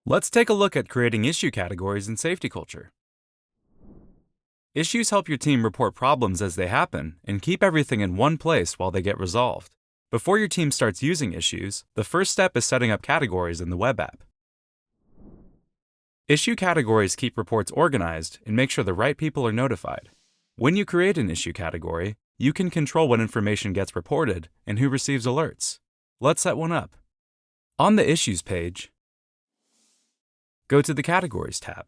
Let's take a look at creating issue categories in safety culture. Issues help your team report problems as they happen and keep everything in one place while they get resolved. Before your team starts using issues, the first step is setting up categories in the web app. Issue categories keep reports organized and make sure the right people are notified. When you create an issue category, you can control what information gets reported and who receives alerts. Let's set one up. On the Issues page, go to the Categories tab.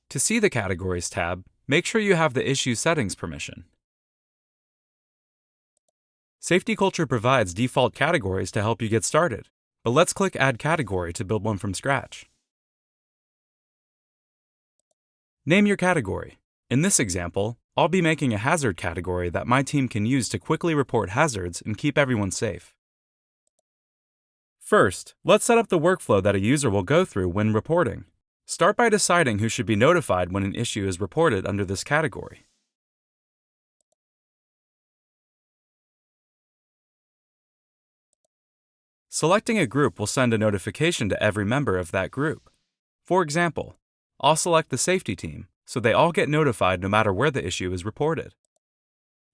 To see the Categories tab, make sure you have the Issue Settings permission. Safety Culture provides default categories to help you get started, but let's click Add Category to build one from scratch. Name your category. In this example, I'll be making a hazard category that my team can use to quickly report hazards and keep everyone safe. First, let's set up the workflow that a user will go through when reporting. Start by deciding who should be notified when an issue is reported under this category. Selecting a group will send a notification to every member of that group. For example, I'll select the safety team, so they all get notified no matter where the issue is reported.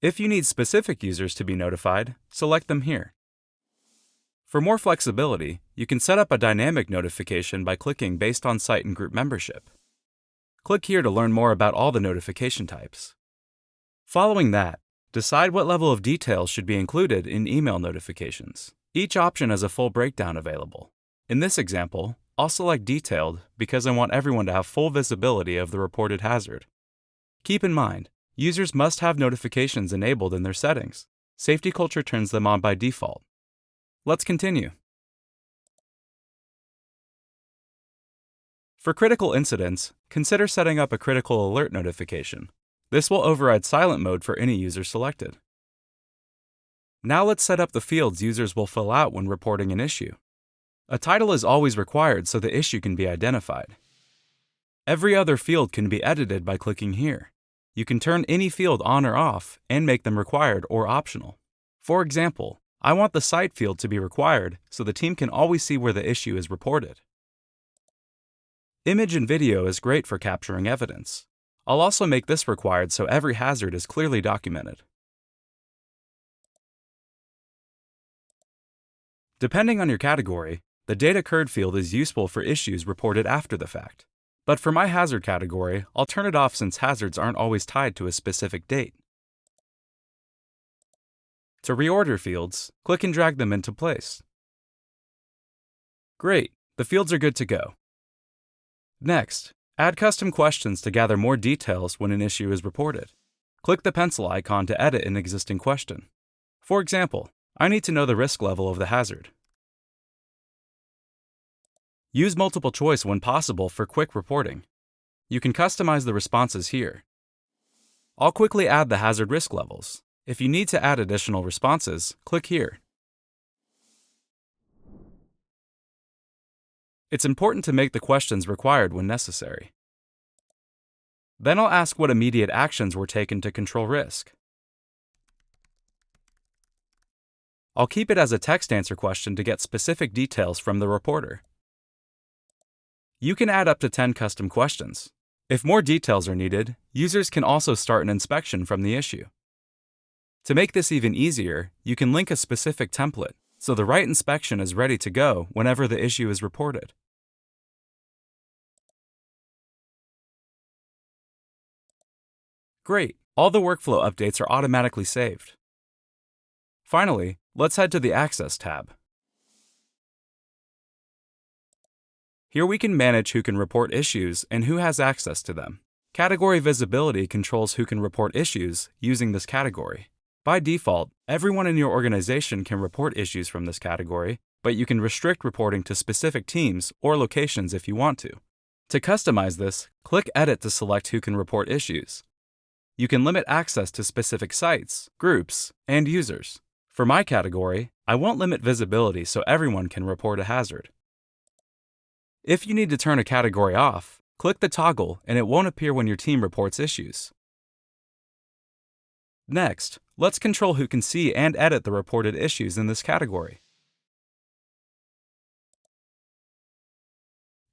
If you need specific users to be notified, select them here. For more flexibility, you can set up a dynamic notification by clicking based on site and group membership. Click here to learn more about all the notification types. Following that, decide what level of details should be included in email notifications. Each option has a full breakdown available. In this example, I'll select Detailed because I want everyone to have full visibility of the reported hazard. Keep in mind, users must have notifications enabled in their settings. Safety Culture turns them on by default. Let's continue. For critical incidents, consider setting up a critical alert notification. This will override silent mode for any user selected. Now let's set up the fields users will fill out when reporting an issue. A title is always required so the issue can be identified. Every other field can be edited by clicking here. You can turn any field on or off and make them required or optional. For example, I want the site field to be required so the team can always see where the issue is reported. Image and video is great for capturing evidence. I'll also make this required so every hazard is clearly documented. Depending on your category, the date occurred field is useful for issues reported after the fact. But for my hazard category, I'll turn it off since hazards aren't always tied to a specific date. To reorder fields, click and drag them into place. Great, the fields are good to go. Next, add custom questions to gather more details when an issue is reported. Click the pencil icon to edit an existing question. For example, I need to know the risk level of the hazard. Use multiple choice when possible for quick reporting. You can customize the responses here. I'll quickly add the hazard risk levels. If you need to add additional responses, click here. It's important to make the questions required when necessary. Then I'll ask what immediate actions were taken to control risk. I'll keep it as a text answer question to get specific details from the reporter. You can add up to 10 custom questions. If more details are needed, users can also start an inspection from the issue. To make this even easier, you can link a specific template, so the right inspection is ready to go whenever the issue is reported. Great, all the workflow updates are automatically saved. Finally, let's head to the Access tab. Here we can manage who can report issues and who has access to them. Category visibility controls who can report issues using this category. By default, everyone in your organization can report issues from this category, but you can restrict reporting to specific teams or locations if you want to. To customize this, click Edit to select who can report issues. You can limit access to specific sites, groups, and users. For my category, I won't limit visibility so everyone can report a hazard. If you need to turn a category off, click the toggle and it won't appear when your team reports issues. Next, let's control who can see and edit the reported issues in this category.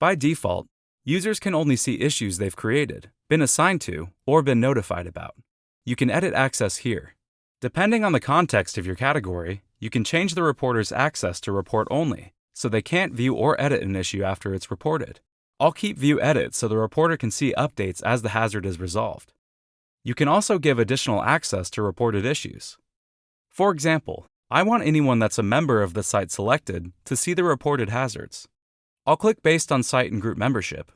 By default, users can only see issues they've created, been assigned to, or been notified about. You can edit access here. Depending on the context of your category, you can change the reporter's access to report only, so they can't view or edit an issue after it's reported. I'll keep view edit so the reporter can see updates as the hazard is resolved. You can also give additional access to reported issues. For example, I want anyone that's a member of the site selected to see the reported hazards. I'll click based on site and group membership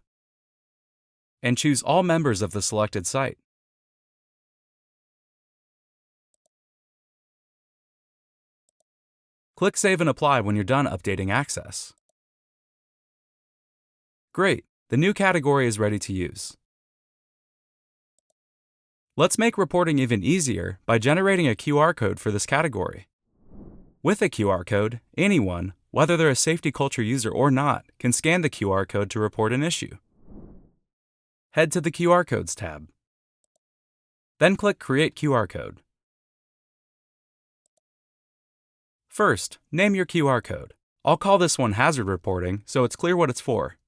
and choose all members of the selected site. Click Save and Apply when you're done updating access. Great, the new category is ready to use. Let's make reporting even easier by generating a QR code for this category. With a QR code, anyone, whether they're a safety culture user or not, can scan the QR code to report an issue. Head to the QR Codes tab. Then click Create QR Code. First, name your QR code. I'll call this one Hazard Reporting so it's clear what it's for.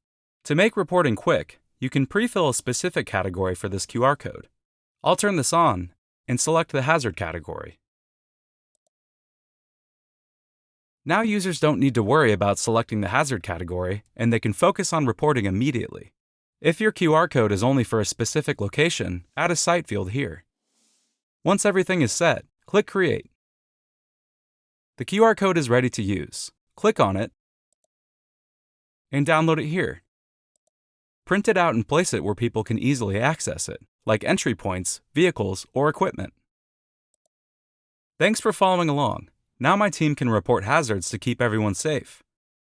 To make reporting quick, you can pre-fill a specific category for this QR code. I'll turn this on and select the Hazard category. Now users don't need to worry about selecting the Hazard category, and they can focus on reporting immediately. If your QR code is only for a specific location, add a site field here. Once everything is set, click Create. The QR code is ready to use. Click on it and download it here. Print it out and place it where people can easily access it, like entry points, vehicles, or equipment. Thanks for following along. Now my team can report hazards to keep everyone safe.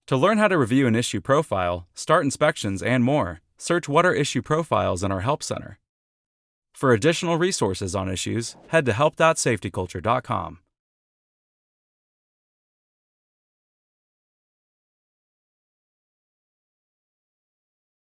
To learn how to review an issue profile, start inspections, and more, search What are Issue Profiles in our Help Center. For additional resources on issues, head to help.safetyculture.com.